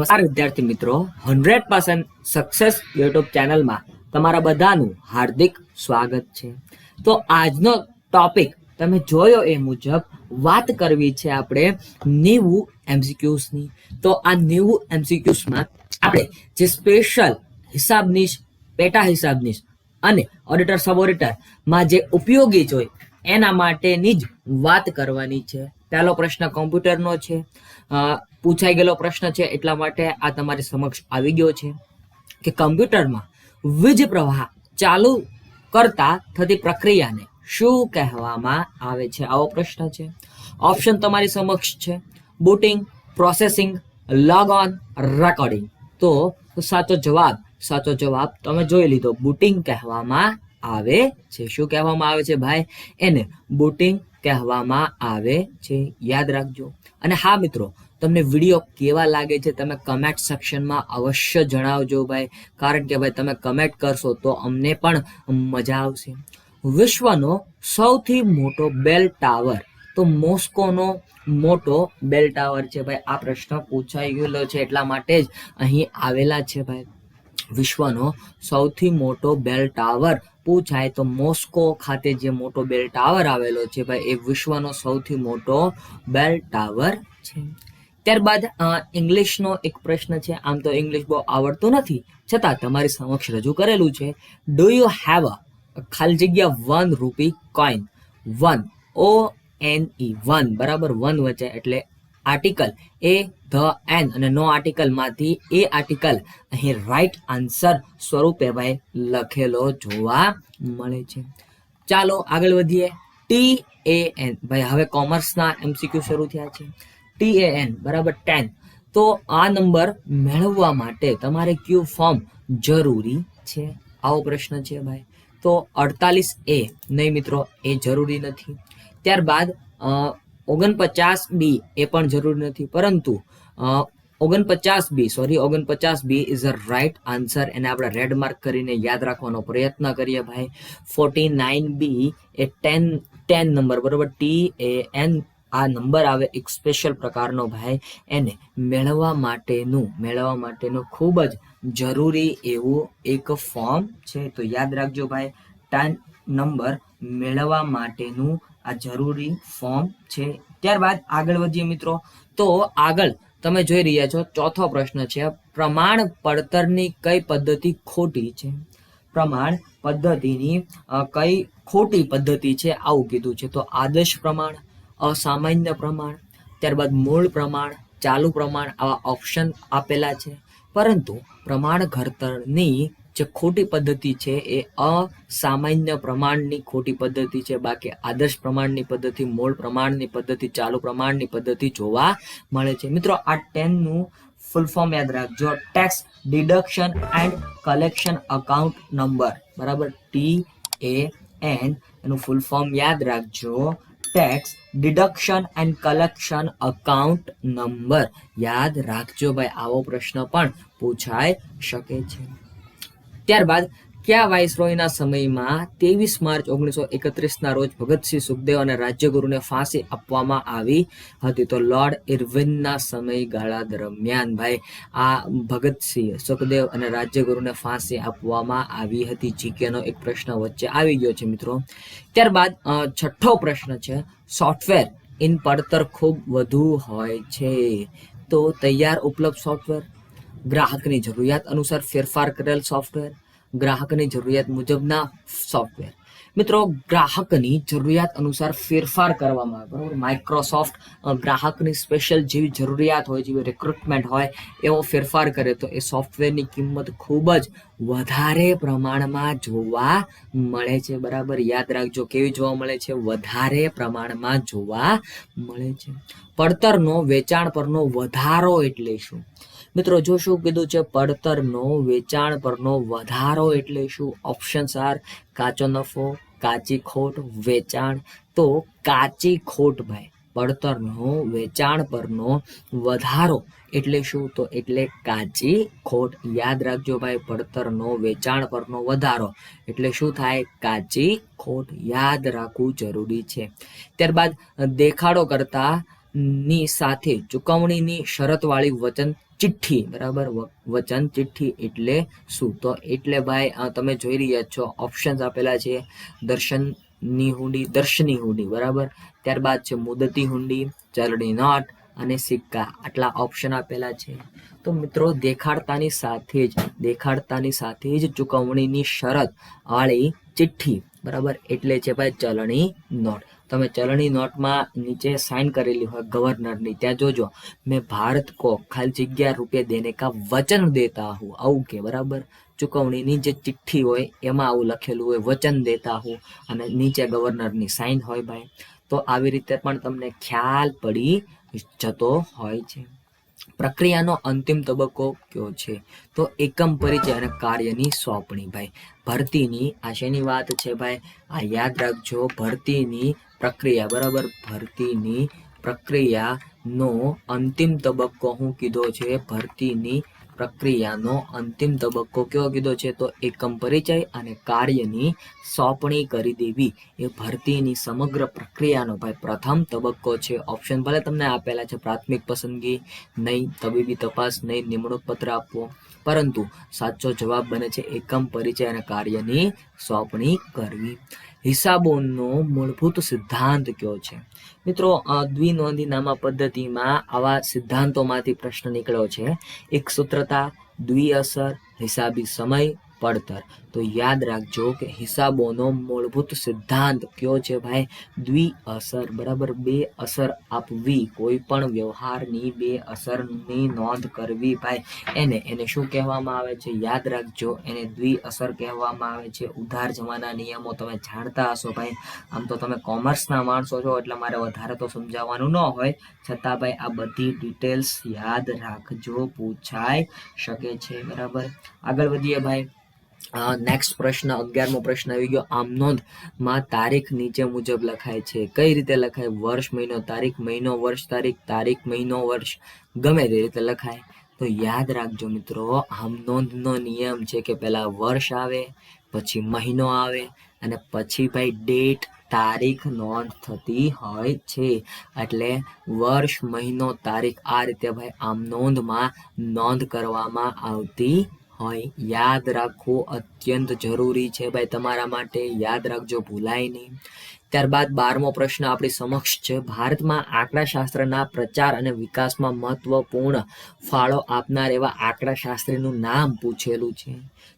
નમસ્કાર વિદ્યાર્થી મિત્રો, 100% સક્સેસ યુટ્યુબ ચેનલમાં તમારા બધાનું હાર્દિક સ્વાગત છે। તો આજનો ટોપિક તમે જોયો એ મુજબ વાત કરવી છે આપણે 90 એમસીક્યુઝની। તો આ 90 એમસીક્યુઝમાં આપણે જે સ્પેશિયલ હિસાબનીશ, પેટા હિસાબનીશ અને ઓડિટર સબ ઓડિટરમાં જે ઉપયોગી હોય એના માટેની જ વાત કરવાની છે। પહેલો પ્રશ્ન કોમ્પ્યુટરનો છે, પૂછાઈ ગયેલો પ્રશ્ન છે એટલા માટે આ તમારી સમક્ષ આવી ગયો છે કે કમ્પ્યુટરમાં વીજ પ્રવાહ ચાલુ કરતા થતી પ્રક્રિયાને શું કહેવામાં આવે છે? આવો પ્રશ્ન છે। ઓપ્શન તમારી સમક્ષ છે, booting, processing, log on, recording. તો સાચો જવાબ તમે જોઈ લીધો, બુટિંગ કહેવામાં આવે છે। શું કહેવામાં આવે છે ભાઈ? એને બુટિંગ કહેવામાં આવે છે, યાદ રાખજો। અને હા મિત્રો, તમને વિડીયો કેવા લાગે છે તમે કમેન્ટ સેક્શનમાં અવશ્ય જણાવજો ભાઈ, કારણ કે ભાઈ તમે કમેન્ટ કરશો તો અમને પણ મજા આવશે। વિશ્વનો સૌથી મોટો બેલ ટાવર, તો મોસ્કોનો મોટો બેલ ટાવર છે ભાઈ। આ પ્રશ્ન પૂછાઈ ગયેલો છે એટલા માટે જ અહીં આવેલા છે ભાઈ। વિશ્વનો સૌથી મોટો બેલ ટાવર પૂછાય તો મોસ્કો ખાતે જે મોટો બેલ ટાવર આવેલો છે ભાઈ એ વિશ્વનો સૌથી મોટો બેલ ટાવર છે। ત્યારબાદ ઇંગ્લિશનો એક પ્રશ્ન છે। આમ તો ઇંગ્લિશ બહુ આવડતું નથી, છતાં તમારી સમક્ષ રજૂ કરેલું છે। ડુ યુ હેવ અ ખાલી જગ્યા 1 રૂપી કોઈન? 1 ONE 1 બરાબર, 1 વચ્ચે એટલે આર્ટિકલ એ, ધ, એન અને નો આર્ટિકલમાંથી એ આર્ટિકલ અહીં રાઈટ આન્સર સ્વરૂપે ભાઈ લખેલો જોવા મળે છે। ચાલો આગળ વધીએ। TAN ભાઈ, હવે કોમર્સના એમસીક્યુ શરૂ થયા છે। TAN બરાબર 10, તો આ નંબર મેળવવા માટે તમારે કયું ફોર્મ જરૂરી છે? આવો પ્રશ્ન છે ભાઈ। તો 48A નહીં મિત્રો, એ જરૂરી નથી। ત્યારબાદ 49B એ પણ જરૂરી નથી, પરંતુ 49B is a right answer, એને આપણે રેડ માર્ક કરીને યાદ રાખવાનો પ્રયત્ન કરીએ ભાઈ। 49B એ 10 નંબર બરાબર, TAN આ નંબર આવે એક સ્પેશિયલ પ્રકારનો ભાઈ, એને મેળવવા માટેનું ખૂબ જ જરૂરી એવું એક ફોર્મ છે, તો યાદ રાખજો ભાઈ। 10 નંબર મેળવવા માટેનું આ જરૂરી ફોર્મ છે। ત્યારબાદ આગળ વધીએ મિત્રો, તો આગળ તમે જોઈ રહ્યા છો ચોથો પ્રશ્ન છે, પ્રમાણ પડતરની કઈ પદ્ધતિ ખોટી છે? પ્રમાણ પદ્ધતિની કઈ ખોટી પદ્ધતિ છે આવું કીધું છે। તો આદર્શ પ્રમાણ, અસામાન્ય પ્રમાણ, ત્યારબાદ મૂળ પ્રમાણ, ચાલુ પ્રમાણ, આવા ઓપ્શન આપેલા છે। પરંતુ પ્રમાણ ઘડતરની જે ખોટી પદ્ધતિ છે એ અસામાન્ય પ્રમાણની ખોટી પદ્ધતિ છે, બાકી આદર્શ પ્રમાણની પદ્ધતિ, મૂળ પ્રમાણની પદ્ધતિ, ચાલુ પ્રમાણની પદ્ધતિ જોવા મળે છે। મિત્રો આ 10 નું ફૂલ ફોર્મ યાદ રાખજો, tax deduction and collection account number બરાબર, TAN એનું ફૂલ ફોર્મ યાદ રાખજો, tax deduction and collection account number યાદ રાખજો ભાઈ। આવો પ્રશ્ન પણ પૂછાઈ શકે છે। ત્યારબાદ કયા વાઇસરોયના સમયમાં 23 માર્ચ 1931ના રોજ ભગતસિંહ, સુખદેવ અને રાજ્યગુરુને ફાંસી આપવામાં આવી હતી? તો લોર્ડ ઇરવિનના સમયગાળા દરમિયાન ભાઈ આ ભગતસિંહ, સુખદેવ અને રાજ્યગુરુને ફાંસી આપવામાં આવી હતી। જીકેનો એક પ્રશ્ન વચ્ચે આવી ગયો છે મિત્રો। ત્યારબાદ છઠ્ઠો પ્રશ્ન છે, સોફ્ટવેર ઇન પડતર ખૂબ વધુ હોય છે, તો તૈયાર ઉપલબ્ધ સોફ્ટવેર, ગ્રાહકની જરૂરિયાત અનુસાર ફેરફાર કરેલ સોફ્ટવેર, ગ્રાહકની જરૂરિયાત મુજબના સોફ્ટવેર। મિત્રો ગ્રાહકની જરૂરિયાત અનુસાર ફેરફાર કરવામાં આવે બરાબર, માઇક્રોસોફ્ટ ગ્રાહકની સ્પેશિયલ જેવી જરૂરિયાત હોય, જેવી રિક્રુટમેન્ટ હોય એવો ફેરફાર કરે તો એ સોફ્ટવેરની કિંમત ખૂબ જ વધારે પ્રમાણમાં જોવા મળે છે બરાબર, યાદ રાખજો કેવી જોવા મળે છે? વધારે પ્રમાણમાં જોવા મળે છે। પડતરનો વેચાણ પરનો વધારો એટલે શું? મિત્રો જો શું કીધું છે, પડતરનો વેચાણ પરનો વધારો એટલે શું? ઓપ્શન્સ આર કાચો નફો, કાચી ખોટ, વેચાણ। તો કાચી ખોટ ભાઈ, પડતરનો વેચાણ પરનો વધારો એટલે શું? તો એટલે કાચી ખોટ, યાદ રાખજો ભાઈ, પડતરનો વેચાણ પરનો વધારો એટલે શું થાય? કાચી ખોટ, યાદ રાખવું જરૂરી છે। ત્યારબાદ દેખાડો કરતા ની સાથે ચુકવણીની શરતવાળી વચન ચિઠ્ઠી, બરાબર. વચન ચિઠ્ઠી એટલે શું? તો એટલે ભાઈ તમે જોઈ રહ્યા છો ઓપ્શન્સ આપેલા છે. દર્શનની હુંડી, બરાબર. ત્યારબાદ છે મુદતી હુંડી, ચલણી નોટ અને સિક્કા. આટલા ઓપ્શન આપેલા છે. તો મિત્રો દેખાડતાની સાથે જ ચૂકવણીની શરત વાળી ચિઠ્ઠી, બરાબર, એટલે છે ભાઈ ચલણી નોટ. તમે ચલણી નોટમાં નીચે સાઇન કરેલી હોય ગવર્નરની, ત્યાં જોજો મેં ભારત કો ખાલી જગ્યા રૂપિયા દેને કા વચન દેતા હું, આવું કે, બરાબર. ચૂકવણીની જે ચિઠ્ઠી હોય એમાં આવું લખેલું હોય વચન દેતા હું, અને નીચે ગવર્નરની સાઇન હોય ભાઈ. તો આવી રીતે પણ તમને ખ્યાલ પડી જતો હોય છે. પ્રક્રિયાનો અંતિમ તબક્કો કયો છે? તો એકમ પરિચય અને કાર્યની સોંપણી ભાઈ. ભરતીની આ શેની વાત છે ભાઈ? આ યાદ રાખજો, ભરતીની પ્રક્રિયા, બરાબર. ભરતીની પ્રક્રિયાનો અંતિમ તબક્કો શું કીધો છે? ભરતીની પ્રક્રિયાનો અંતિમ તબક્કો કયો કીધો છે? તો એકમ પરિચય અને કાર્યની સોંપણી કરી દેવી એ ભરતીની સમગ્ર પ્રક્રિયાનો ભાઈ પ્રથમ તબક્કો છે. ઓપ્શન ભલે તમને આપેલા છે, પ્રાથમિક પસંદગી નહીં, તબીબી તપાસ નહીં, નિમણૂક પત્ર આપવો, પરંતુ સાચો જવાબ બને છે એકમ પરિચય અને કાર્યની સોંપણી કરવી. હિસાબોનો મૂળભૂત સિદ્ધાંત કયો છે? મિત્રો દ્વિનોંધીનામા પદ્ધતિમાં આવા સિદ્ધાંતોમાંથી પ્રશ્ન નીકળ્યો છે. એક સૂત્રતા, દ્વિઅસર, હિસાબી સમય, પડતર. તો યાદ રાખજો કે હિસાબોનો મૂળભૂત સિદ્ધાંત કયો છે ભાઈ? દ્વિઅસર, બરાબર. બે અસર આપવી, કોઈ પણ વ્યવહારની બે અસરની નોંધ કરવી ભાઈ, એને શું કહેવામાં આવે છે? યાદ રાખજો, એને દ્વિઅસર કહેવામાં આવે છે. ઉધાર જમાના નિયમો તમે જાણતા હશો ભાઈ. આમ તો તમે કોમર્સના માણસો છો એટલે મારે વધારે તો સમજાવવાનું ન હોય, છતાં ભાઈ આ બધી ડિટેલ્સ યાદ રાખજો, પૂછાઈ શકે છે, બરાબર. આગળ વધીએ ભાઈ. નેક્સ્ટ પ્રશ્ન, 11મો પ્રશ્ન આવી ગયો. આમ નોંધમાં તારીખ નીચે મુજબ લખાય છે. કઈ રીતે લખાય? વર્ષ, મહિનો, તારીખ, મહિનો, વર્ષ, તારીખ, તારીખ, મહિનો, વર્ષ, ગમે તે રીતે લખાય. તો યાદ રાખજો મિત્રો, આમ નોંધનો નિયમ છે કે પહેલા વર્ષ આવે, પછી મહિનો આવે, અને પછી ભાઈ ડેટ, તારીખ નોંધ થતી હોય છે. એટલે વર્ષ, મહિનો, તારીખ આ રીતે ભાઈ આમ નોંધમાં નોંધ કરવામાં આવતી હોય. યાદ રાખવું અત્યંત જરૂરી છે ભાઈ તમારા માટે, યાદ રાખજો, ભૂલાય નહીં. ત્યારબાદ 12મો પ્રશ્ન આપણી સમક્ષ છે. ભારતમાં આંકડાશાસ્ત્રના પ્રચાર અને વિકાસમાં મહત્વપૂર્ણ ફાળો આપનાર એવા આંકડાશાસ્ત્રીનું નામ પૂછેલું છે.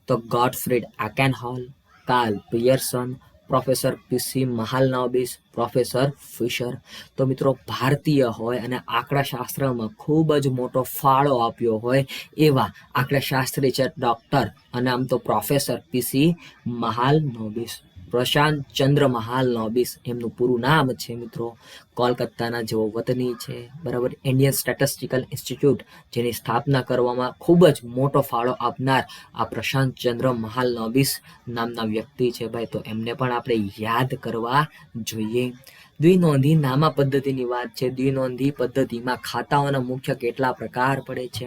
તો ગોટફ્રીડ આકેનહોલ, કાર્લ પિયર્સન, પ્રોફેસર પીસી મહાલનોબિસ, પ્રોફેસર ફિશર. તો મિત્રો ભારતીય હોય અને આંકડાશાસ્ત્રમાં ખૂબ જ મોટો ફાળો આપ્યો હોય એવા આંકડાશાસ્ત્રી છે ડૉક્ટર, અને આમ તો પ્રોફેસર પીસી મહાલનોબિસ, પ્રશાંત ચંદ્ર મહાલનોબિસ એમનું પૂરું નામ છે મિત્રો. કોલકાતાના જેવો વતની છે, બરાબર. ઇન્ડિયન સ્ટેટિસ્ટિકલ ઇન્સ્ટિટ્યૂટ જેની સ્થાપના કરવામાં ખૂબ જ મોટો ફાળો આપનાર આ પ્રશાંત ચંદ્ર મહાલનોબિસ નામના વ્યક્તિ છે ભાઈ. તો એમને પણ આપણે યાદ કરવા જોઈએ. દ્વિનોંધી નામા પદ્ધતિની વાત છે. દ્વિનોંધી પદ્ધતિમાં ખાતાઓના મુખ્ય કેટલા પ્રકાર પડે છે?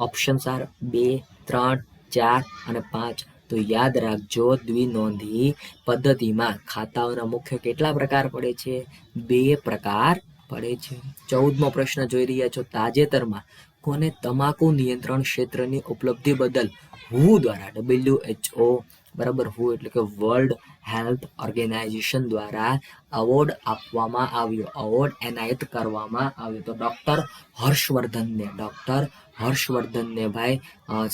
ઓપ્શન્સ આર 2, 3, 4 અને 5. તો યાદ રાખજો, દ્વિનોંધી પદ્ધતિમાં ખાતાઓના મુખ્ય કેટલા પ્રકાર પડે છે? 2 પ્રકાર પડે છે. 14મો પ્રશ્ન જોઈ રહ્યા છો. તાજેતરમાં કોને તમાકુ નિયંત્રણ ક્ષેત્રની ઉપલબ્ધિ બદલ WHO દ્વારા, WHO, બરાબર, WHO એટલે કે વર્લ્ડ હેલ્થ ઓર્ગેનાઇઝેશન દ્વારા એવોર્ડ આપવામાં આવ્યો, એવોર્ડ એનાયત કરવામાં આવ્યો? તો ડૉક્ટર હર્ષવર્ધનને ભાઈ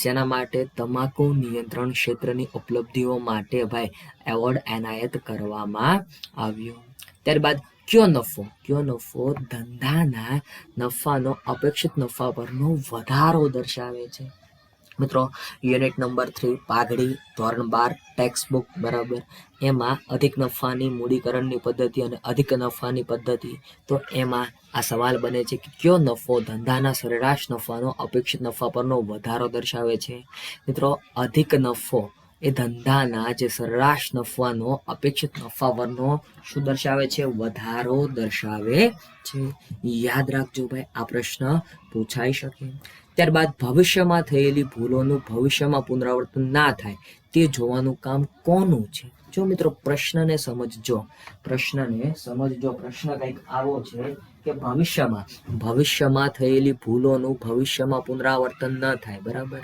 શેના માટે? તમાકુ નિયંત્રણ ક્ષેત્રની ઉપલબ્ધિઓ માટે ભાઈ એવોર્ડ એનાયત કરવામાં આવ્યો. ત્યારબાદ કયો નફો ધંધાના નફાનો અપેક્ષિત નફા પરનો વધારો દર્શાવે છે? મિત્રો યુનિટ નંબર 3 પાઘડી, ધોરણ 12 ટેક્સ્ટ બુક, બરાબર. એમાં અધિક નફાની મૂડીકરણની પદ્ધતિ અને અધિક નફાની પદ્ધતિ. તો એમાં આ સવાલ બને છે કે કયો નફો ધંધાના સરેરાશ નફાનો અપેક્ષિત નફા પરનો વધારો દર્શાવે છે? મિત્રો અધિક નફો એ ધંધાના જે સરેરાશ નફાનો અપેક્ષિત નફા પરનો શું દર્શાવે છે? વધારો દર્શાવે છે. યાદ રાખજો ભાઈ, આ પ્રશ્ન પૂછાઈ શકે. ત્યારબાદ ભવિષ્યમાં થયેલી ભૂલોનું ભવિષ્યમાં પુનરાવર્તન ના થાય તે જોવાનું કામ કોનું છે? જો મિત્રો પ્રશ્નને સમજજો, પ્રશ્ન કંઈક આવો છે કે ભવિષ્યમાં થયેલી ભૂલોનું ભવિષ્યમાં પુનરાવર્તન ન થાય, બરાબર?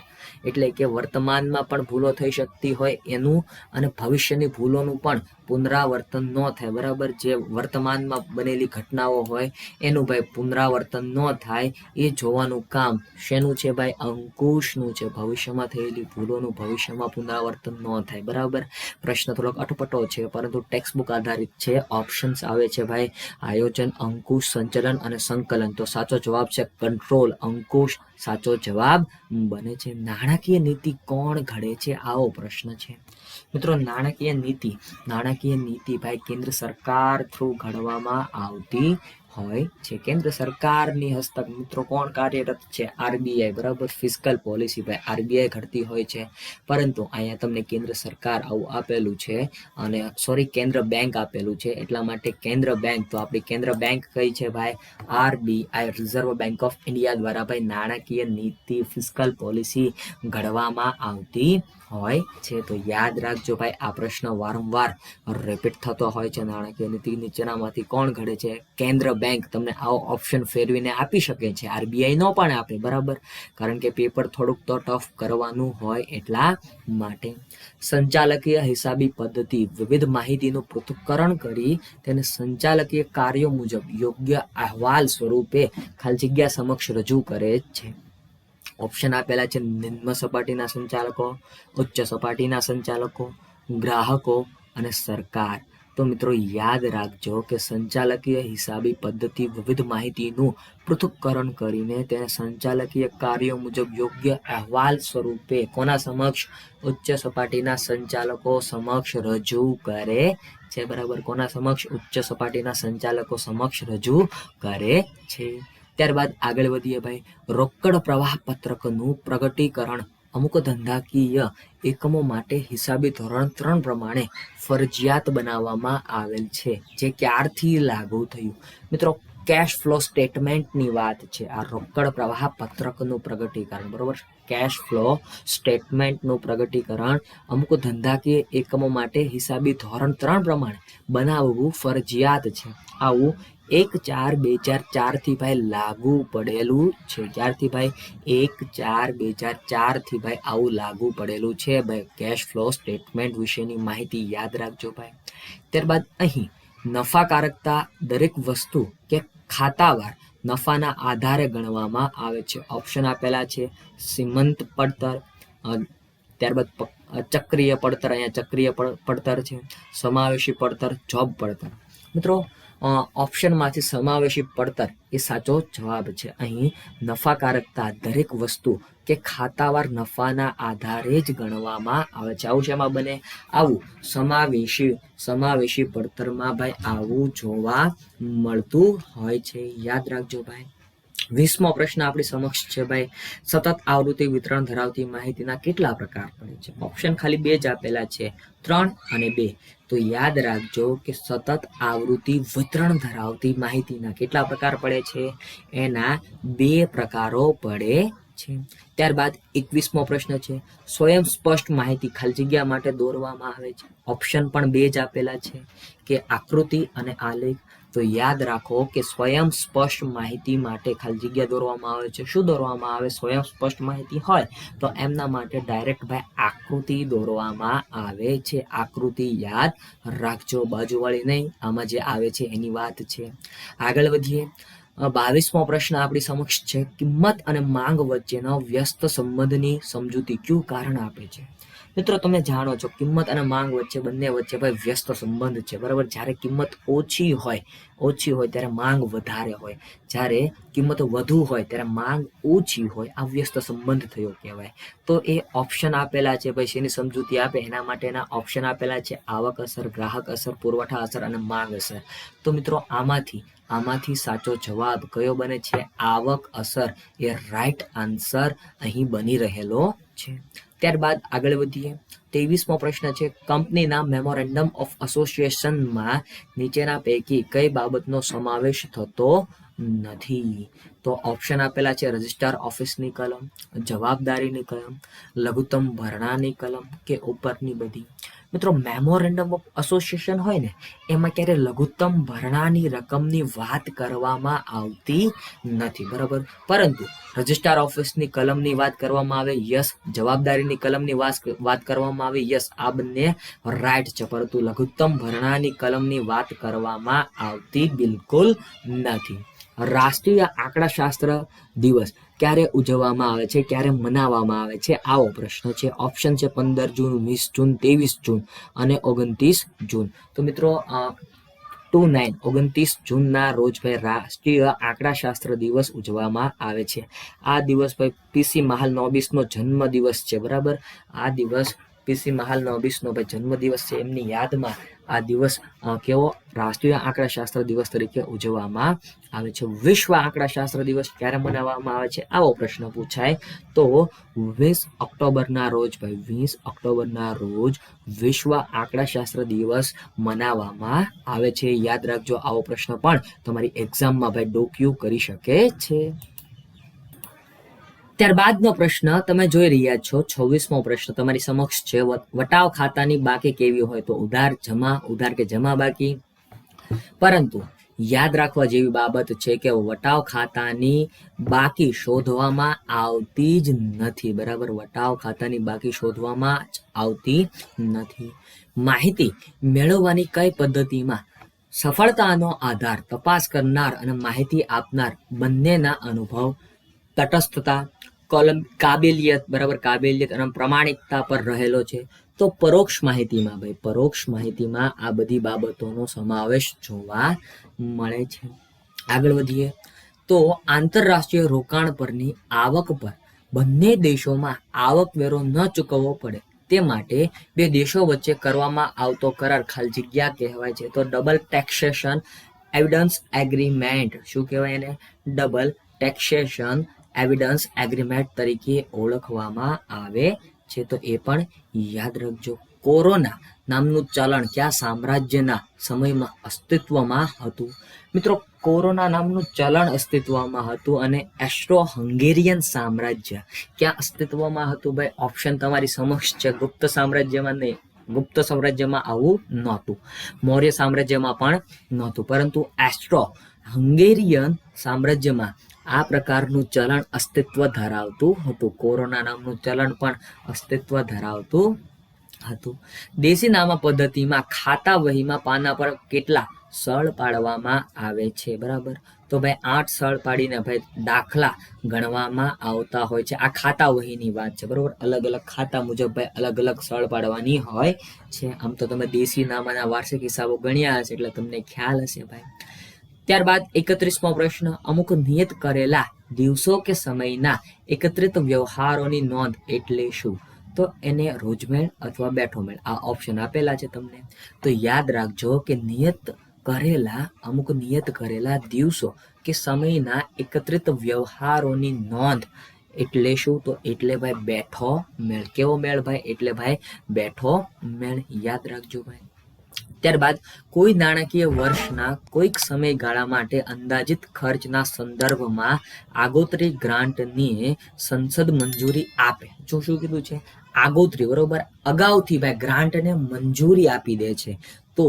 એટલે કે વર્તમાનમાં પણ ભૂલો થઈ શકતી હોય એનું અને ભવિષ્યની ભૂલોનું પણ પુનરાવર્તન ન થાય, બરાબર? જે વર્તમાનમાં બનેલી ઘટનાઓ હોય એનું ભાઈ પુનરાવર્તન ન થાય એ જોવાનું કામ શેનું છે ભાઈ? અંકુશનું છે. ભવિષ્યમાં થયેલી ભૂલોનું ભવિષ્યમાં પુનરાવર્તન ન થાય, બરાબર? પ્રશ્ન થોડોક અટપટો છે પરંતુ ટેક્સ્ટ બુક આધારિત છે. ઓપ્શન્સ આવે છે ભાઈ આયોજન, અંકુશ, સંચલન અને સંકલન. તો સાચો જવાબ છે કંટ્રોલ, અંકુશ સાચો જવાબ બને છે. નાણાકીય નીતિ કોણ ઘડે છે? આવો પ્રશ્ન છે મિત્રો. નાણાકીય નીતિ ભાઈ કેન્દ્ર સરકાર થ્રુ ઘડવામાં આવતી હોય છે. કેન્દ્ર સરકારની હસ્તક મિત્રો કોણ કાર્યરત છે? આરબીઆઈ, બરાબર? ફિસ્કલ પોલિસી ભાઈ આરબીઆઈ ઘડતી હોય છે, પરંતુ અહીંયા તમને કેન્દ્ર સરકાર આવું આપેલું છે અને કેન્દ્ર બેંક આપેલું છે, એટલા માટે કેન્દ્ર બેંક. તો આપણી કેન્દ્ર બેંક કઈ છે ભાઈ? RBI, reserve bank of India દ્વારા ભાઈ નાણાકીય નીતિ, ફિસ્કલ પોલિસી ઘડવામાં આવતી હોય છે. તો યાદ રાખજો ભાઈ, આ પ્રશ્ન વારંવાર રિપીટ થતો હોય છે. નાણાકીય નીતિ નીચેનામાંથી કોણ ઘડે છે? કેન્દ્ર બેંક. તમને આવો ઓપ્શન ફેરવીને આપી શકે છે, આરબીઆઈ નો પણ આપે, બરાબર? કારણ કે પેપર થોડુંક તો ટફ કરવાનું હોય એટલા માટે. સંચાલકીય હિસાબી પદ્ધતિ વિવિધ માહિતીનું પૃથ્થકરણ કરી તેને સંચાલકીય કાર્યો મુજબ યોગ્ય અહેવાલ સ્વરૂપે ખાલી જગ્યા સમક્ષ રજૂ કરે છે. ઓપ્શન આપેલા છે નિમ્ન સપાટીના સંચાલકો, ઉચ્ચ સપાટીના સંચાલકો, ગ્રાહકો અને સરકાર. તો મિત્રો યાદ રાખજો કે સંચાલકીય હિસાબી પદ્ધતિ વિવિધ માહિતીનું પૃથ્થકરણ કરીને તેને સંચાલકીય કાર્યો મુજબ યોગ્ય અહેવાલ સ્વરૂપે કોના સમક્ષ? ઉચ્ચ સપાટીના સંચાલકો સમક્ષ રજૂ કરે છે, બરાબર? કોના સમક્ષ? ઉચ્ચ સપાટીના સંચાલકો સમક્ષ રજૂ કરે છે. ત્યારબાદ આગળ વધીએ ભાઈ. રોકડ પ્રવાહ પત્રકનું પ્રગટીકરણ અમુક ધંધાકીય એકમો માટે હિસાબી ધોરણ 3 પ્રમાણે ફરજિયાત બનાવવામાં આવેલ છે. જે ક્યારથી લાગુ થયું? મિત્રો કેશ ફ્લો સ્ટેટમેન્ટની વાત છે આ રોકડ પ્રવાહ પત્રકનું પ્રગટીકરણ, બરોબર? કેશ ફ્લો સ્ટેટમેન્ટનું પ્રગટીકરણ અમુક ધંધાકીય એકમો માટે હિસાબી ધોરણ 3 પ્રમાણે બનાવવું ફરજિયાત છે. આવું 1/4/2004 થી ભાઈ લાગુ પડેલું છે. ક્યારથી ભાઈ? 1/4/2004 થી ભાઈ આવું લાગુ પડેલું છે ભાઈ. કેશ ફ્લો સ્ટેટમેન્ટ વિશેની માહિતી યાદ રાખજો ભાઈ. ત્યારબાદ અહીં નફાકારકતા દરેક વસ્તુ કે ખાતાવાર નફાના આધારે ગણવામાં આવે છે. ઓપ્શન આપેલા છે સીમંત પડતર, ત્યારબાદ ચક્રીય પડતર, અહીંયા ચક્રીય પડતર છે, સમાવેશી પડતર, જોબ પડતર. મિત્રો ઓપ્શનમાંથી સમાવેશી પડતર એ સાચો જવાબ છે. અહીં નફાકારકતા દરેક વસ્તુ કે ખાતાવાર નફાના આધારે જ ગણવામાં આવે છે. આવું શેમાં બને? આવું સમાવેશી પડતરમાં ભાઈ આવું જોવા મળતું હોય છે. યાદ રાખજો ભાઈ. 20મો પ્રશ્ન આપણી સમક્ષ છે ભાઈ. સતત આવૃત્તિ વિતરણ ધરાવતી માહિતીના કેટલા પ્રકાર પડે છે? ઓપ્શન ખાલી 2 જ આપેલા છે, 3 અને 2. તો યાદ રાખજો કે સતત આવૃત્તિ વિતરણ ધરાવતી માહિતીના કેટલા પ્રકાર પડે છે? એના 2 પ્રકારો પડે છે. ત્યારબાદ 21મો પ્રશ્ન છે. સ્વયં સ્પષ્ટ માહિતી ખાલી જગ્યા માટે દોરવામાં આવે છે. ઓપ્શન પણ 2 જ આપેલા છે કે આકૃતિ અને આલેખ. તો યાદ રાખો કે સ્વયં સ્પષ્ટ માહિતી માટે ખાલી જગ્યા દોરવામાં આવે છે. શું દોરવામાં આવે? સ્વયં સ્પષ્ટ માહિતી હોય તો એમના માટે ડાયરેક્ટ ભાઈ આકૃતિ દોરવામાં આવે છે. આકૃતિ યાદ રાખજો, બાજુવાળી નહીં. આમાં જે આવે છે એની વાત છે. આગળ વધીએ. 22મો પ્રશ્ન આપણી સમક્ષ છે. કિંમત અને માંગ વચ્ચેનો વ્યસ્ત સંબંધની સમજૂતી કયું કારણ આપે છે? મિત્રો તમે જાણો છો કિંમત અને માંગ વચ્ચે બંને વચ્ચે ભાઈ વ્યસ્ત સંબંધ છે, બરાબર? જ્યારે કિંમત ઓછી હોય ત્યારે માંગ વધારે હોય, જ્યારે કિંમત વધુ હોય ત્યારે માંગ ઓછી હોય. આ વ્યસ્ત સંબંધ થયો કહેવાય. તો એ ઓપ્શન આપેલા છે ભાઈ. શેની સમજૂતી આપે? એના માટેના ઓપ્શન આપેલા છે આવક અસર, ગ્રાહક અસર, પુરવઠા અસર અને માંગ અસર. તો મિત્રો આમાંથી સાચો જવાબ કયો બને છે? આવક અસર એ રાઈટ આન્સર અહીં બની રહેલો છે. ત્યારબાદ આગળ વધીએ. 23મો પ્રશ્ન છે. કંપનીના મેમોરેન્ડમ ઓફ એસોસિએશનમાં નીચેના પૈકી કઈ બાબતનો સમાવેશ થતો નથી. તો ઓપ્શન આપેલા છે રજિસ્ટ્રાર ઓફિસની કલમ, જવાબદારીની કલમ, લઘુત્તમ ભરણાની કલમ કે ઉપરની બધી. મિત્રો મેમોરેન્ડમ ઓફ એસોસિએશન હોય ને એમાં ક્યારે લઘુત્તમ ભરણાની રકમની વાત કરવામાં આવતી નથી, બરાબર. પરંતુ રજિસ્ટ્રાર ઓફિસની કલમની વાત કરવામાં આવે, યસ. જવાબદારીની કલમની વાત કરવામાં આવે, યસ. આ બંને રાઈટ છે. પરંતુ લઘુત્તમ ભરણાની કલમની વાત કરવામાં આવતી બિલકુલ નથી. રાષ્ટ્રીય આંકડાશાસ્ત્ર દિવસ ક્યારે ઉજવવામાં આવે છે, ક્યારે મનાવવામાં આવે છે, આવો પ્રશ્ન છે. ઓપ્શન છે 15 જૂન, 20 જૂન, 23 જૂન અને 29 જૂન. તો મિત્રો 29 જૂનના રોજ ભાઈ રાષ્ટ્રીય આંકડાશાસ્ત્ર દિવસ ઉજવવામાં આવે છે. આ દિવસ ભાઈ પીસી મહાલનોબિસનો જન્મદિવસ છે, બરાબર. આ દિવસ પીસી મહાલનોબિસનો ભાઈ જન્મદિવસ છે. એમની યાદમાં આ દિવસ કેવો રાષ્ટ્રીય આંકડાશાસ્ત્ર દિવસ તરીકે ઉજવવામાં આવે છે. વિશ્વ આંકડાશાસ્ત્ર દિવસ ક્યારે મનાવવામાં આવે છે, આવો પ્રશ્ન પૂછાય તો 20 ઓક્ટોબરના રોજ ભાઈ 20 ઓક્ટોબરના રોજ વિશ્વ આંકડાશાસ્ત્ર દિવસ મનાવવામાં આવે છે. યાદ રાખજો, આવો પ્રશ્ન પણ તમારી એક્ઝામમાં ભાઈ ડોક્યુ કરી શકે છે. ત્યારબાદનો પ્રશ્ન તમે જોઈ રહ્યા છો, 26મો પ્રશ્ન તમારી સમક્ષ છે. વટાવ ખાતાની બાકી કેવી હોય તો ઉધાર, જમા, ઉધાર કે જમા બાકી. પરંતુ યાદ રાખવા જેવી બાબત છે કે વટાવ ખાતાની બાકી શોધવામાં આવતી જ નથી, બરાબર. વટાવ ખાતાની બાકી શોધવામાં જ આવતી નથી. માહિતી મેળવવાની કઈ પદ્ધતિમાં સફળતાનો આધાર તપાસ કરનાર અને માહિતી આપનાર બંનેના અનુભવ, તટસ્થતા, કાબેલિયત, બરાબર, કાબેલિયત અને પ્રમાણિકતા પર રહેલો છે. તો પરોક્ષ માહિતીમાં ભાઈ પરોક્ષ માહિતીમાં આ બધી બાબતોનો સમાવેશ જોવા મળે છે. આગળ વધીએ તો આંતરરાષ્ટ્રીય રોકાણ પરની આવક પર બંને દેશોમાં આવકવેરો ન ચૂકવવો પડે તે માટે બે દેશો વચ્ચે કરવામાં આવતો કરાર ખાલી જગ્યા કહેવાય છે. તો ડબલ ટેક્સેશન એવિડન્સ એગ્રીમેન્ટ, શું કહેવાય એને? ડબલ ટેક્સેશન એવિડન્સ એગ્રીમેન્ટ તરીકે ઓળખવામાં આવે છે. તો એ પણ યાદ રાખજો. કોરોના નામનું ચલણ કયા સામ્રાજ્યના સમયમાં અસ્તિત્વમાં હતું? મિત્રો કોરોના નામનું ચલણ અસ્તિત્વમાં હતું અને એસ્ટ્રો હંગેરિયન સામ્રાજ્ય ક્યાં અસ્તિત્વમાં હતું ભાઈ? ઓપ્શન તમારી સમક્ષ છે. ગુપ્ત સામ્રાજ્યમાં નહીં, ગુપ્ત સામ્રાજ્યમાં આવું નહોતું. મૌર્ય સામ્રાજ્યમાં પણ નહોતું, પરંતુ એસ્ટ્રો હંગેરિયન સામ્રાજ્યમાં આ પ્રકારનું ચલણ અસ્તિત્વ ધરાવતું હતું. કોરોના નામનું ચલણ પણ અસ્તિત્વ ધરાવતું હતું. દેશીનામા પદ્ધતિમાં ખાતા વહીમાં પાના પર કેટલા સળ પાડવામાં આવે છે, બરાબર. તો ભાઈ 8 સળ પાડીને ભાઈ દાખલા ગણવામાં આવતા હોય છે. આ ખાતા વહીની વાત છે, બરાબર. અલગ અલગ ખાતા મુજબ ભાઈ અલગ અલગ સળ પાડવાની હોય છે. આમ તો તમે દેશીનામાના વાર્ષિક હિસાબો ગણ્યા હશે એટલે તમને ખ્યાલ હશે ભાઈ. ત્યારબાદ 31મો પ્રશ્ન, અમુક નિયત કરેલા દિવસો કે સમયના એકત્રિત વ્યવહારોની નોંધ એટલે શું? તો એને રોજમેળ અથવા બેઠો મેળ, આ ઓપ્શન આપેલા છે તમને. તો યાદ રાખજો કે અમુક નિયત કરેલા દિવસો કે સમયના એકત્રિત વ્યવહારોની નોંધ એટલે શું? તો એટલે ભાઈ બેઠો મેળ. કેવો મેળ ભાઈ? એટલે ભાઈ બેઠો મેળ. યાદ રાખજો ભાઈ. ત્યારબાદ કોઈ નાણાકીય વર્ષના કોઈક સમયગાળા માટે અંદાજિત ખર્ચના સંદર્ભમાં આગોતરી ગ્રાન્ટની સંસદ મંજૂરી આપે. શું કીધું છે? આગોતરી, બરોબર. અગાઉથી ભાઈ ગ્રાન્ટને મંજૂરી આપી દે છે. તો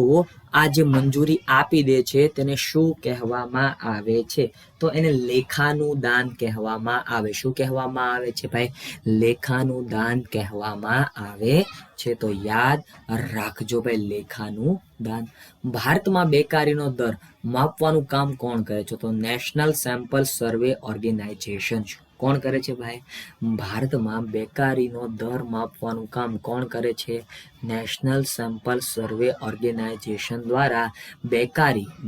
આ જે મંજૂરી આપી દે છે તેને શું કહેવામાં આવે છે? તો એને લેખાનું દાન કહેવામાં આવે. શું કહેવામાં આવે છે ભાઈ? લેખાનું દાન કહેવામાં આવે છે. તો યાદ રાખજો ભાઈ, લેખાનું દાન. ભારતમાં બેકારીનો દર માપવાનું કામ કોણ કરે છે? તો નેશનલ સેમ્પલ સર્વે ઓર્ગેનાઇઝેશન. કોણ કરે છે ભાઈ? ભારતમાં બેકારીનો દર માપવાનું કામ કોણ કરે છે? નેશનલ સેમ્પલ સર્વે ઓર્ગેનાઇઝેશન દ્વારા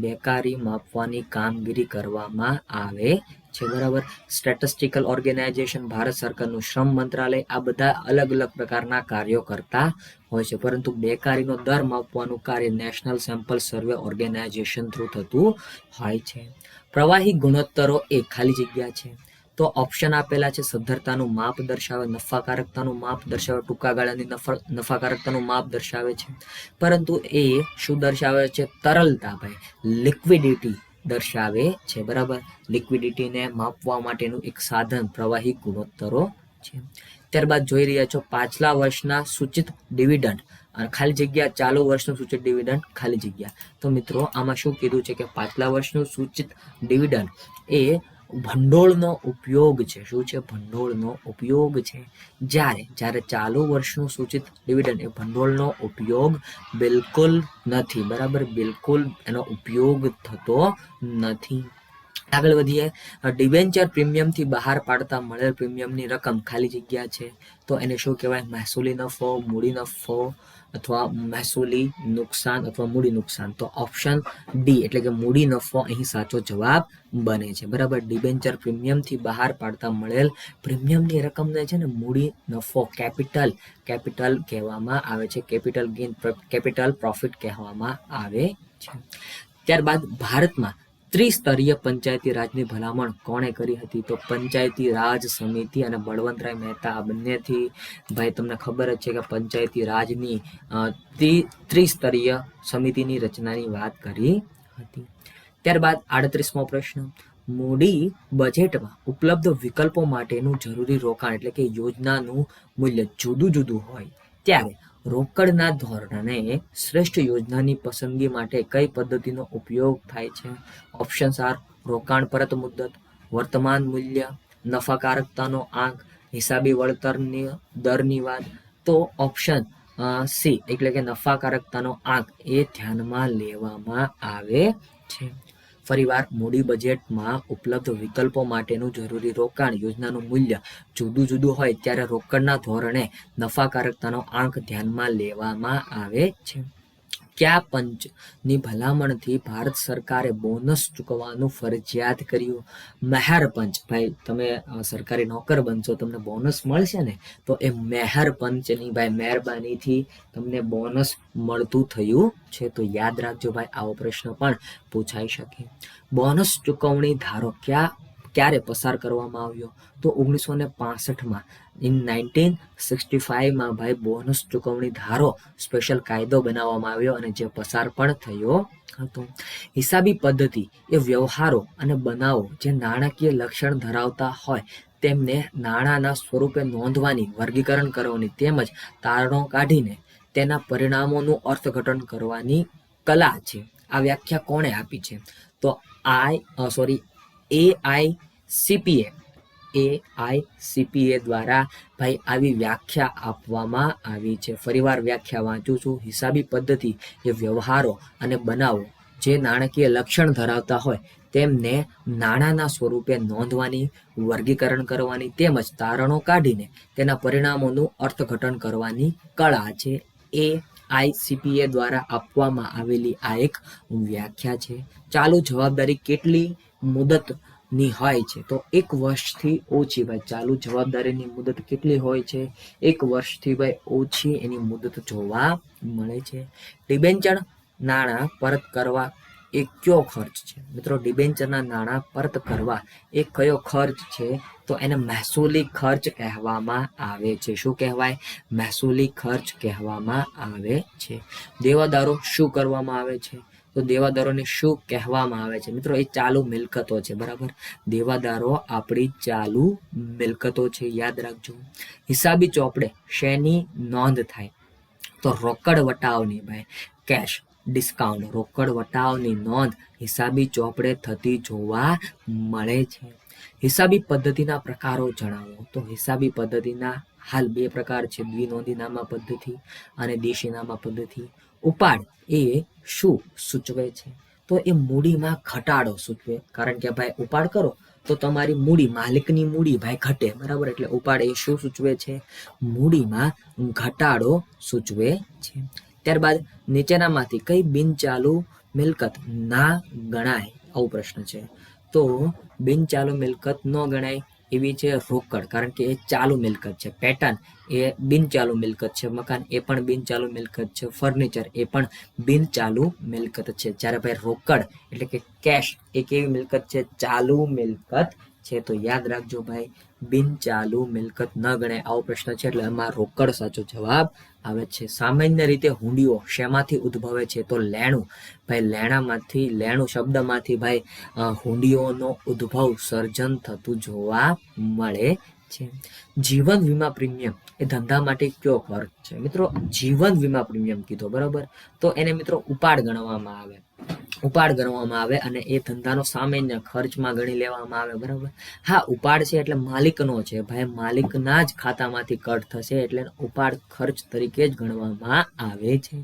બેકારી માપવાની કામગીરી કરવામાં આવે છે, બરાબર. સ્ટેટિસ્ટિકલ ઓર્ગેનાઇઝેશન, ભારત સરકારનું શ્રમ મંત્રાલય, આ બધા અલગ અલગ પ્રકારના કાર્યો કરતા હોય છે, પરંતુ બેકારીનો દર માપવાનું કાર્ય નેશનલ સેમ્પલ સર્વે ઓર્ગેનાઇઝેશન થ્રુ થતું હોય છે. પ્રવાહી ગુણોત્તરો એ ખાલી જગ્યા છે. તો ઓપ્શન આપેલા છે. સદ્ધરતાનું માપ દર્શાવે, નફાકારકતાનું માપ દર્શાવે, ટૂંકા ગાળાની નફાકારકતાનું માપ દર્શાવે છે. પરંતુ એ શું દર્શાવે છે? તરલતા ભાઈ, લિક્વિડિટી દર્શાવે છે, બરાબર. લિક્વિડિટીને માપવા માટેનું એક સાધન પ્રવાહી ગુણોત્તરો છે. ત્યારબાદ જોઈ રહ્યા છો પાછલા વર્ષના સૂચિત ડિવિડન્ડ અને ખાલી જગ્યા ચાલુ વર્ષનું સૂચિત ડિવિડન્ડ ખાલી જગ્યા. તો મિત્રો આમાં શું કીધું છે કે પાછલા વર્ષનું સૂચિત ડિવિડન્ડ એ ભંડોળનો ઉપયોગ છે. શું છે? ભંડોળનો ઉપયોગ છે. જ્યારે ચાલુ વર્ષનું સૂચિત ડિવિડન્ડ એ ભંડોળનો ઉપયોગ બિલકુલ નથી, બરાબર. બિલકુલ એનો ઉપયોગ થતો નથી. આગળ વધીએ. ડિબેન્ચર પ્રીમિયમથી બહાર પાડતા મળેલ પ્રીમિયમની રકમ ખાલી જગ્યા છે, તો એને શું કહેવાય? મહેસૂલી નફો, મૂડી નફો અથવા મહેસૂલી નુકસાન અથવા મૂડી નુકસાન. તો ઓપ્શન ડી એટલે કે મૂડી નફો અહીં સાચો જવાબ બને છે, બરાબર. ડિબેન્ચર પ્રીમિયમથી બહાર પાડતા મળેલ પ્રીમિયમની રકમને છે ને મૂડી નફો કેપિટલ કહેવામાં આવે છે. કેપિટલ ગેઇન, કેપિટલ પ્રોફિટ કહેવામાં આવે છે. ત્યારબાદ ભારતમાં ત્રિસ્તરીય પંચાયતી રાજની ભલામણ કોણે કરી હતી? તો પંચાયતી રાજ સમિતિ અને બળવંતરાય મહેતા આ બંનેથી. ભાઈ તમને ખબર જ છે કે પંચાયતી રાજની ત્રિસ્તરીય સમિતિની રચનાની વાત કરી હતી. ત્યારબાદ 38મો પ્રશ્ન. મૂડી બજેટમાં ઉપલબ્ધ વિકલ્પો માટેનું જરૂરી રોકાણ એટલે કે યોજનાનું મૂલ્ય જુદું જુદું હોય ત્યારે રોકડના ધોરણે શ્રેષ્ઠ યોજનાની પસંદગી માટે કઈ પદ્ધતિનો ઉપયોગ થાય છે? ઓપ્શન્સ આર રોકાણ પરત મુદત, વર્તમાન મૂલ્ય, નફાકારકતાનો આંક, હિસાબી વળતરની દરની વાત. તો ઓપ્શન સી એટલે કે નફાકારકતાનો આંક એ ધ્યાનમાં લેવામાં આવે છે. ફરીવાર, મૂડી બજેટમાં ઉપલબ્ધ વિકલ્પો માટેનું જરૂરી રોકાણ યોજનાનું મૂલ્ય જુદું જુદું હોય ત્યારે રોકડના ધોરણે નફાકારકતાનો આંક ધ્યાનમાં લેવામાં આવે છે. કયા પંચની ભલામણથી ભારત સરકારે બોનસ ચૂકવવાનું ફરજિયાત કર્યું? મેહર પંચ. ભાઈ તમે સરકારી નોકર બનશો, તમને બોનસ મળશે ને, તો એ મેહર પંચની ભાઈ મહેરબાનીથી તમને બોનસ મળતું થયું છે. તો યાદ રાખજો ભાઈ, આવો પ્રશ્ન પણ પૂછાઈ શકે. બોનસ ચૂકવણી ધારો ક્યારે પસાર કરવામાં આવ્યો? તો 1965માં. ઇન 1965માં ભાઈ બોનસ ચૂકવણી ધારો સ્પેશિયલ કાયદો બનાવવામાં આવ્યો અને જે પસાર પણ થયો હતો. હિસાબી પદ્ધતિ એ વ્યવહારો અને બનાવો જે નાણાકીય લક્ષણ ધરાવતા હોય તેમને નાણાંના સ્વરૂપે નોંધવાની, વર્ગીકરણ કરવાની તેમજ તારણો કાઢીને તેના પરિણામોનું અર્થઘટન કરવાની કલા છે. આ વ્યાખ્યા કોણે આપી છે? તો AICPA દ્વારા ભાઈ આવી વ્યાખ્યા આપવામાં આવી છે. ફરીવાર વ્યાખ્યા વાંચું છું. હિસાબી પદ્ધતિ એ વ્યવહારો અને બનાવો જે નાણાકીય લક્ષણ ધરાવતા હોય તેમને નાણાંના સ્વરૂપે નોંધવાની, વર્ગીકરણ કરવાની તેમજ તારણો કાઢીને તેના પરિણામોનું અર્થઘટન કરવાની કળા છે. AICPA દ્વારા આપવામાં આવેલી આ એક વ્યાખ્યા છે. ચાલુ જવાબદારી કેટલી મુદતની હોય છે? તો 1 વર્ષથી ઓછી. ભાઈ ચાલુ જવાબદારીની મુદત કેટલી હોય છે? 1 વર્ષથી ભાઈ ઓછી એની મુદત જોવા મળે છે. ડિબેન્ચર નાણાં પરત કરવા એ કયો ખર્ચ છે? મિત્રો ડિબેન્ચરના નાણાં પરત કરવા એ કયો ખર્ચ છે? તો એને મહેસૂલી ખર્ચ કહેવામાં આવે છે. શું કહેવાય? મહેસૂલી ખર્ચ કહેવામાં આવે છે. દેવાદારો શું કરવામાં આવે છે? તો દેવાદારોને શું કહેવામાં આવે છે? મિત્રો એ ચાલુ મિલકતો છે, બરાબર. દેવાદારો આપણી ચાલુ મિલકતો છે, યાદ રાખજો. હિસાબી ચોપડે શેની નોંધ થાય? તો રોકડ વટાવની ભાઈ, કેશ ડિસ્કાઉન્ટ. રોકડ વટાવની નોંધ હિસાબી ચોપડે થતી જોવા મળે છે. હિસાબી પદ્ધતિના પ્રકારો જણાવો. તો હિસાબી પદ્ધતિના હાલ 2 પ્રકાર છે, દ્વિનોંધીનામા પદ્ધતિ અને દેશીનામા પદ્ધતિ. ઉપાડ એ શું સૂચવે છે? તો એ મૂડીમાં ઘટાડો સૂચવે. કારણ કે ભાઈ ઉપાડ કરો તો તમારી મૂડી, માલિકની મૂડી ભાઈ ઘટે, બરાબર. એટલે ઉપાડ એ શું સૂચવે છે? મૂડીમાં ઘટાડો સૂચવે છે. ત્યારબાદ નીચેનામાંથી કઈ બિનચાલુ મિલકત ના ગણાય? આવો પ્રશ્ન છે. તો બિનચાલુ મિલકત ન ગણાય એવી છે રોકડ, કારણ કે એ ચાલુ મિલકત છે. પેટર્ન એ બિનચાલુ મિલકત છે. મકાન એ પણ બિનચાલુ મિલકત છે. ફર્નિચર એ પણ બિનચાલુ મિલકત છે. જ્યારે ભાઈ રોકડ એટલે કે કેશ એ કેવી મિલકત છે? ચાલુ મિલકત છે. તો યાદ રાખજો ભાઈ, બિનચાલુ મિલકત ન ગણાય આવો પ્રશ્ન છે એટલે એમાં રોકડ સાચો જવાબ આવે છે. સામાન્ય રીતે હુંડીઓ શેમાંથી ઉદ્ભવે છે? તો લેણું. ભાઈ લેણામાંથી, લેણું શબ્દમાંથી ભાઈ હુંડીઓનો ઉદ્ભવ સર્જન થતું જોવા મળે છે. જીવન વીમા પ્રીમિયમ એ ધંધા માટે કયો ખર્ચ છે? મિત્રો જીવન વીમા પ્રીમિયમ કીધો બરાબર, તો એને મિત્રો ઉપાડ ગણવામાં આવે, ઉપાડ ગણવામાં આવે અને એ ધંધાનો સામાન્ય ખર્ચમાં ગણી લેવામાં આવે બરાબર. હા, ઉપાડ છે એટલે માલિકનો છે ભાઈ, માલિકના જ ખાતામાંથી કટ થશે એટલે ઉપાડ ખર્ચ તરીકે જ ગણવામાં આવે છે.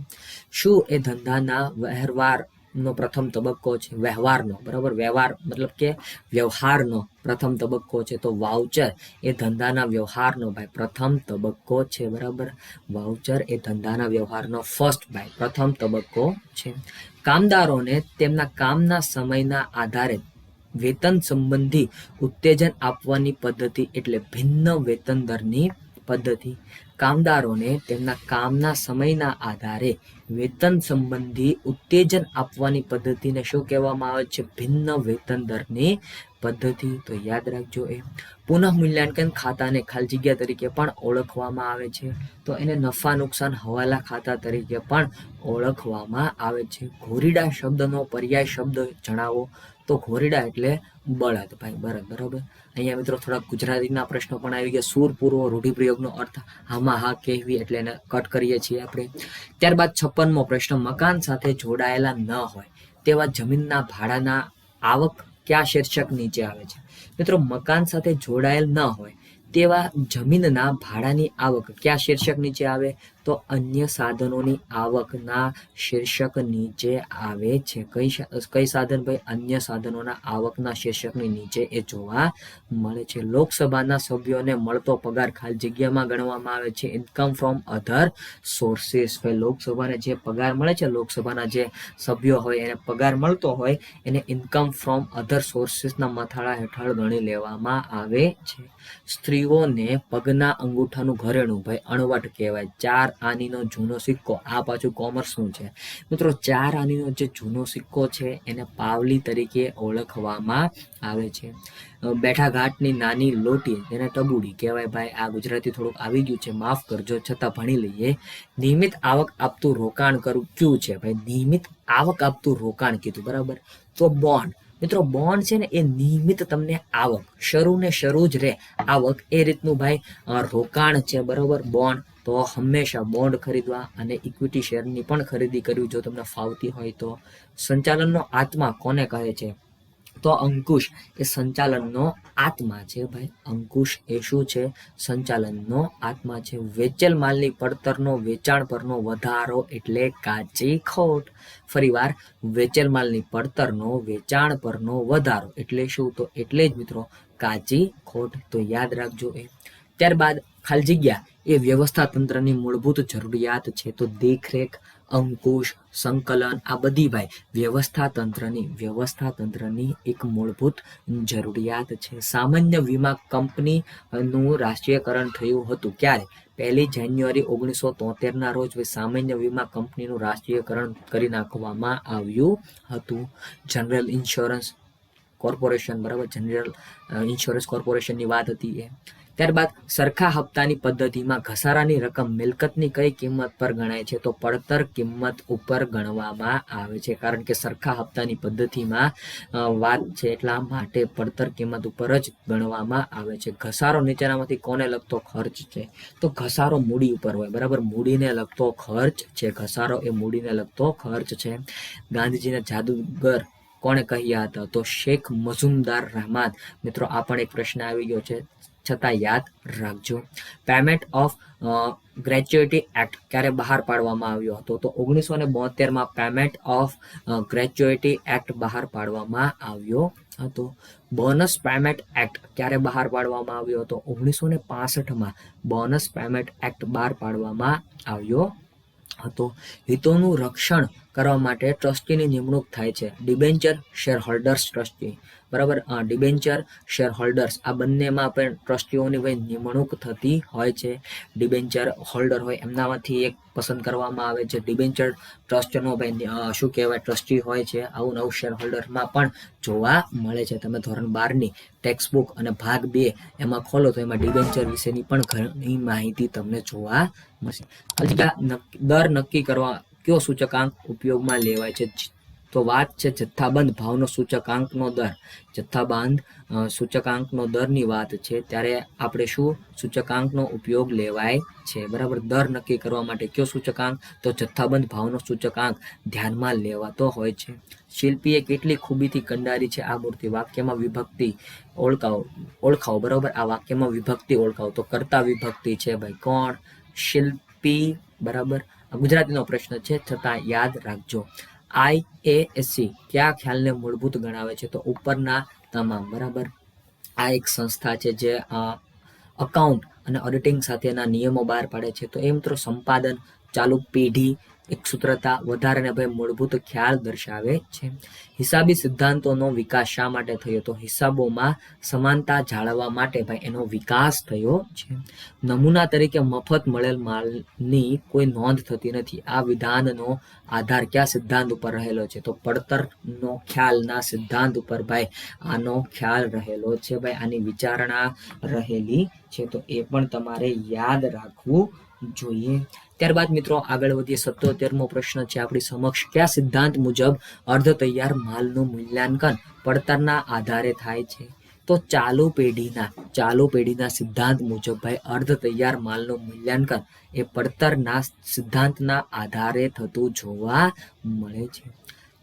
શું એ ધંધાના વ્યવહારનો પ્રથમ તબક્કો છે? વ્યવહારનો બરાબર, વ્યવહાર મતલબ કે વ્યવહારનો પ્રથમ તબક્કો છે. તો વાઉચર એ ધંધાના વ્યવહારનો ભાઈ પ્રથમ તબક્કો છે બરાબર. વાઉચર એ ધંધાના વ્યવહારનો ફર્સ્ટ ભાઈ પ્રથમ તબક્કો છે. કામદારોને તેમના કામના સમયના આધારે વેતન સંબંધી ઉત્તેજન આપવાની પદ્ધતિ એટલે ભિન્ન વેતન દરની પદ્ધતિ. કામદારોને તેમના કામના સમયના આધારે વેતન સંબંધી ઉત્તેજન આપવાની પદ્ધતિને શું કહેવામાં આવે છે? ભિન્ન વેતન દરની પદ્ધતિ. તો યાદ રાખજો એ. પુનઃ મૂલ્યાંકન ખાતાને ખાલી જગ્યા તરીકે પણ ઓળખવામાં આવે છે. તો એને નફા નુકસાન હવાલા ખાતા તરીકે પણ ઓળખવામાં આવે છે. ઘોરીડા શબ્દનો પર્યાય શબ્દ જણાવો. તો ઘોરીડા એટલે બળદ ભાઈ, બળદ બરાબર. અહીંયા મિત્રો થોડા ગુજરાતીના પ્રશ્નો પણ આવી ગયા. સૂર પૂર્વ રૂઢિપ્રયોગનો અર્થ હામાં હા કહેવી એટલે એને કટ કરીએ છીએ આપણે. ત્યારબાદ 56મો પ્રશ્ન, મકાન સાથે જોડાયેલા ન હોય તેવા જમીનના ભાડાના આવક કયા શીર્ષક નીચે આવે છે? મિત્રો મકાન સાથે જોડાયેલ ન હોય તેવા જમીનના ભાડાની આવક કયા શીર્ષક નીચે આવે? તો અન્ય સાધનોની આવકના શીર્ષક નીચે આવે છે. કઈ સાધન ભાઈ? અન્ય સાધનોના આવકના શીર્ષકની નીચે એ જોવા મળે છે. લોકસભાના સભ્યોને મળતો પગાર ખાલી જગ્યામાં ગણવામાં આવે છે ઇન્કમ ફ્રોમ અધર સોર્સિસ. ભાઈ લોકસભાને જે પગાર મળે છે, લોકસભાના જે સભ્યો હોય એને પગાર મળતો હોય એને ઇન્કમ ફ્રોમ અધર સોર્સિસના મથાળા હેઠળ ગણી લેવામાં આવે છે. સ્ત્રીઓને પગના અંગૂઠાનું ઘરેણું ભાઈ અણવટ કહેવાય. 4 આનીનો જૂનો સિક્કો, આ પાછું કોમર્સનું છે મિત્રો. 4 આનીનો જે જૂનો સિક્કો છે એને પાવલી તરીકે ઓળખવામાં આવે છે. બેઠા ઘાટની નાની લોટી એને ટબુડી કહેવાય ભાઈ. આ ગુજરાતી થોડુંક આવી ગયું છે, માફ કરજો, છતાં ભણી લઈએ. નિયમિત આવક આપતું રોકાણ કયું છે ભાઈ? નિયમિત આવક આપતું રોકાણ કીધું બરાબર. તો બોન્ડ મિત્રો, બોન્ડ છે ને એ નિયમિત તમને આવક, શરૂ ને શરૂ જ રહે આવક, એ રીતનું ભાઈ રોકાણ છે બરાબર બોન્ડ. તો હંમેશા બોન્ડ ખરીદવા અને ઇક્વિટી શેરની પણ ખરીદી કરવી જો તમને ફાવતી હોય તો. સંચાલનનો આત્મા કોને કહે છે? તો અંકુશ એ સંચાલનનો આત્મા છે ભાઈ. અંકુશ એ શું છે? સંચાલનનો આત્મા છે. વેચેલ માલની પડતરનો વેચાણ પરનો વધારો એટલે કાચી ખોટ. ફરીવાર, વેચેલ માલની પડતરનો વેચાણ પરનો વધારો એટલે શું? તો એટલે જ મિત્રો કાચી ખોટ. તો યાદ રાખજો એ. ત્યારબાદ ખાલી જગ્યા એ વ્યવસ્થા તંત્રની મૂળભૂત જરૂરિયાત છે. તો દેખરેખ, અંકુશ, સંકલન આ બધી ભાઈ વ્યવસ્થા તંત્રની એક મૂળભૂત જરૂરિયાત છે. સામાન્ય વીમા કંપનીનું રાષ્ટ્રીયકરણ થયું હતું ક્યારે? 1 જાન્યુઆરી 1973ના રોજ સામાન્ય વીમા કંપનીનું રાષ્ટ્રીયકરણ કરી નાખવામાં આવ્યું હતું. જનરલ ઇન્સ્યોરન્સ કોર્પોરેશન બરાબર, જનરલ ઇન્સ્યોરન્સ કોર્પોરેશનની વાત હતી એ. ત્યારબાદ સરખા હપ્તાની પદ્ધતિમાં ઘસારાની રકમ મિલકતની કઈ કિંમત પર ગણાય છે? તો પડતર કિંમત ઉપર ગણવામાં આવે છે. કારણ કે સરખા હપ્તાની પદ્ધતિમાં વાત છે એટલા માટે પડતર કિંમત ઉપર જ ગણવામાં આવે છે. ઘસારો નીચેનામાંથી કોને લગતો ખર્ચ છે? તો ઘસારો મૂડી ઉપર હોય બરાબર, મૂડીને લગતો ખર્ચ છે. ઘસારો એ મૂડીને લગતો ખર્ચ છે. ગાંધીજીના જાદુગર કોણે કહ્યા હતા? તો શેખ મઝુમદાર રહેમાન. મિત્રો આ પણ એક પ્રશ્ન આવી ગયો છે, છતાં યાદ રાખજો. પેમેન્ટ ઓફ ગ્રેચ્યુટી એક્ટ ક્યારે બહાર પાડવામાં આવ્યો હતો? તો 1972માં પેમેન્ટ ઓફ ગ્રેચ્યુટી એક્ટ બહાર પાડવામાં આવ્યો હતો. બોનસ પેમેન્ટ એક્ટ ક્યારે બહાર પાડવામાં આવ્યો હતો? 1965માં બોનસ પેમેન્ટ એક્ટ બહાર પાડવામાં આવ્યો હતો. હિતોનું રક્ષણ કરવા માટે ટ્રસ્ટીની નિમણૂક થાય છે. ડિબેન્ચર શેર હોલ્ડર્સ ટ્રસ્ટી, બરાબર. ડિબેન્ચર શેર હોલ્ડર્સ આ બંનેમાં પણ ટ્રસ્ટીઓની ભાઈ નિમણૂક થતી હોય છે. ડિબેન્ચર હોલ્ડર હોય એમનામાંથી એક પસંદ કરવામાં આવે છે. ડિબેન્ચર ટ્રસ્ટનો ભાઈ શું કહેવાય ટ્રસ્ટી હોય છે. આવું નવું શેર હોલ્ડરમાં પણ જોવા મળે છે. તમે ધોરણ 12ની ટેક્સ્ટ બુક અને ભાગ 2 એમાં ખોલો તો એમાં ડિબેન્ચર વિશેની પણ ઘણી માહિતી તમને જોવા મળશે. દર નક્કી કરવા કયો સૂચકાંક ઉપયોગમાં લેવાય છે? તો વાત છે જથ્થાબંધ ભાવનો સૂચકાંકનો દર. જથ્થાબંધ સૂચકાંકનો દરની વાત છે ત્યારે આપણે શું સૂચકાંકનો ઉપયોગ લેવાય છે, બરાબર. દર નક્કી કરવા માટે કયો સૂચકાંક? તો જથ્થાબંધ ભાવનો સૂચકાંક ધ્યાનમાં લેવાતો હોય છે. શિલ્પીએ કેટલી ખૂબીથી કંડારી છે આ મૂર્તિ? વાક્યમાં વિભક્તિ ઓળખાવો, બરાબર. આ વાક્યમાં વિભક્તિ ઓળખાવો. તો કર્તા વિભક્તિ છે ભાઈ. કોણ? શિલ્પી, બરાબર. ગુજરાતીનો પ્રશ્ન છે છતાં યાદ રાખજો. IASC કયા ખ્યાલને મૂળભૂત ગણાવે છે? તો ઉપરના તમામ, બરાબર. આ એક સંસ્થા છે જે અકાઉન્ટ અને ઓડિટિંગ સાથેના નિયમો બહાર પાડે છે. તો એ મિત્રો સંપાદન, ચાલુ પેઢી, એકસૂત્રતા, વધારાને ભાઈ મૂળભૂત ખ્યાલ દર્શાવે છે. હિસાબી સિદ્ધાંતોનો વિકાસ શા માટે થયો? તો હિસાબોમાં સમાનતા જાળવવા માટે ભાઈ એનો વિકાસ થયો છે. નમૂના તરીકે મફત મળેલ માલની કોઈ નોંધ થતી નથી. આ વિધાનનો આધાર કયા સિદ્ધાંત ઉપર રહેલો છે? તો પડતરનો ખ્યાલના સિદ્ધાંત ઉપર ભાઈ આનો ખ્યાલ રહેલો છે. ભાઈ આની વિચારણા રહેલી છે. તો એ પણ તમારે યાદ રાખવું જોઈએ. ત્યારબાદ મિત્રો આગળ વધીએ. 77મો પ્રશ્ન છે આપણી સમક્ષ. કયા સિદ્ધાંત મુજબ અર્ધ તૈયાર માલનું મૂલ્યાંકન પડતરના આધારે થાય છે? તો ચાલુ પેઢીના સિદ્ધાંત મુજબ ભાઈ અર્ધ તૈયાર માલનું મૂલ્યાંકન એ પડતરના સિદ્ધાંતના આધારે થતું જોવા મળે છે.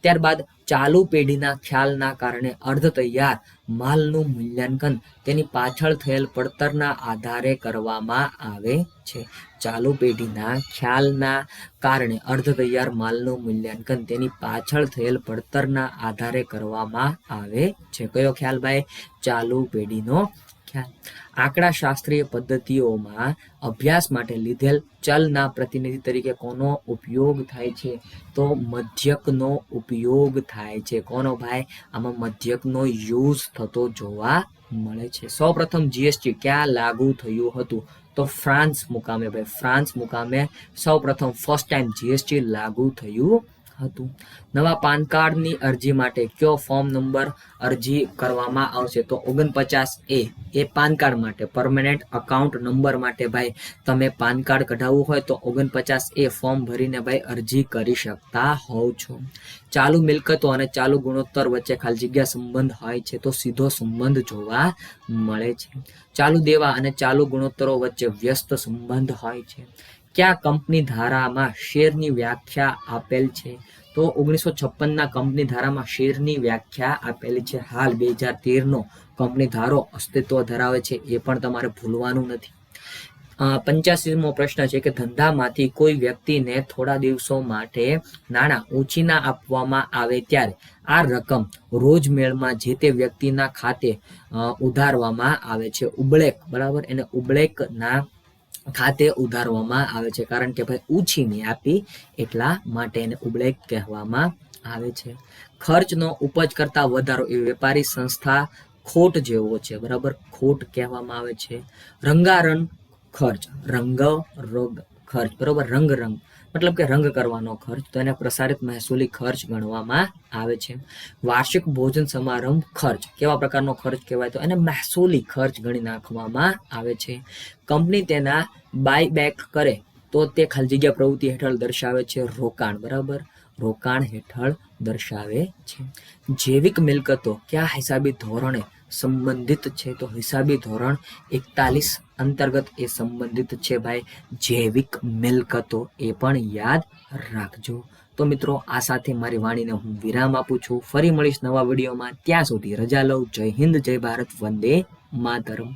ત્યારબાદ ચાલુ પેઢીના ખ્યાલના કારણે અર્ધ તૈયાર માલનું મૂલ્યાંકન તેની પાછળ થયેલ પડતરના આધારે કરવામાં આવે છે. ચાલુ પેઢીના ખ્યાલના કારણે અર્ધ તૈયાર માલનું મૂલ્યાંકન તેની પાછળ થયેલ પડતરના આધારે કરવામાં આવે છે. કયો ખ્યાલ ભાઈ? ચાલુ પેઢીનો ખ્યાલ. આંકડાશાસ્ત્રીય પદ્ધતિઓમાં અભ્યાસ માટે લીધેલ ચલના પ્રતિનિધિ તરીકે કોનો ઉપયોગ થાય છે? તો મધ્યકનો ઉપયોગ થાય છે. કોનો ભાઈ? આમાં મધ્યકનો યુઝ થતો જોવા મળે છે. સૌપ્રથમ જીએસટી ક્યાં લાગુ થયું હતું? તો ફ્રાન્સ મુકામે ભાઈ. ફ્રાન્સ મુકામે સૌપ્રથમ ફર્સ્ટ ટાઈમ જીએસટી લાગુ થયું હતું. નવા પાન કાર્ડની અરજી માટે કયો ફોર્મ નંબર અરજી કરવામાં આવશે? તો 49A એ પાન કાર્ડ માટે, પરમેનન્ટ અકાઉન્ટ નંબર માટે ભાઈ તમે પાન કાર્ડ કઢાવવું હોય તો 49A ફોર્મ ભરીને ભાઈ અરજી કરી શકતા હોવ છો. ચાલુ મિલકતો અને ચાલુ ગુણોત્તર વચ્ચે ખાલી જગ્યા સંબંધ હોય છે? તો સીધો સંબંધ જોવા મળે છે. ચાલુ દેવા અને ચાલુ ગુણોત્તરો વચ્ચે વ્યસ્ત સંબંધ હોય છે. કયા કંપની ધારામાં શેરની વ્યાખ્યા આપેલ છે? તો 1956ના કંપની ધારામાં શેરની વ્યાખ્યા આપેલી છે. હાલ 2013નો કંપની ધારો અસ્તિત્વ ધરાવે છે, એ પણ તમારે ભૂલવાનું નથી. 85મો પ્રશ્ન છે કે ધંધામાંથી કોઈ વ્યક્તિને થોડા દિવસો માટે નાણાં ઉછીના આપવામાં આવે ત્યારે આ રકમ રોજમેળમાં જે તે વ્યક્તિના ખાતે ઉધારવામાં આવે છે. ઉબળેક, બરાબર. એને ઉબળેકના ખાતે ઉધારવામાં આવે છે, કારણ કે ભાઈ ઉછીની આપી એટલા માટે એને ઉબળેક કહેવામાં આવે છે. ખર્ચનો ઉપજ કરતા વધારો એ વેપારી સંસ્થા ખોટ જેવો છે, બરાબર. ખોટ કહેવામાં આવે છે. રંગારંગ ખર્ચ, ખર્ચ, બરાબર. રંગ મતલબ કે રંગ કરવાનો ખર્ચ, તો એને પ્રસારિત મહેસૂલી ખર્ચ ગણવામાં આવે છે. વાર્ષિક ભોજન સમારંભ ખર્ચ કેવા પ્રકારનો ખર્ચ કહેવાય? તો એને મહેસૂલી ખર્ચ ગણી નાખવામાં આવે છે. કંપની તેના બાયબેક કરે તો તે ખાલી જગ્યા પ્રવૃત્તિ હેઠળ દર્શાવે છે રોકાણ, બરાબર. રોકાણ હેઠળ દર્શાવે છે. જૈવિક મિલકતો કયા હિસાબી ધોરણે સંબંધિત છે? તો હિસાબી ધોરણ 41 અંતર્ગત એ સંબંધિત છે ભાઈ જૈવિક મિલકતો, એ પણ યાદ રાખજો. તો મિત્રો આ સાથે મારી વાણીને હું વિરામ આપું છું. ફરી મળીશ નવા વિડીયોમાં. ત્યાં સુધી રજા લઉં. જય હિન્દ, જય ભારત, વંદે માતરમ.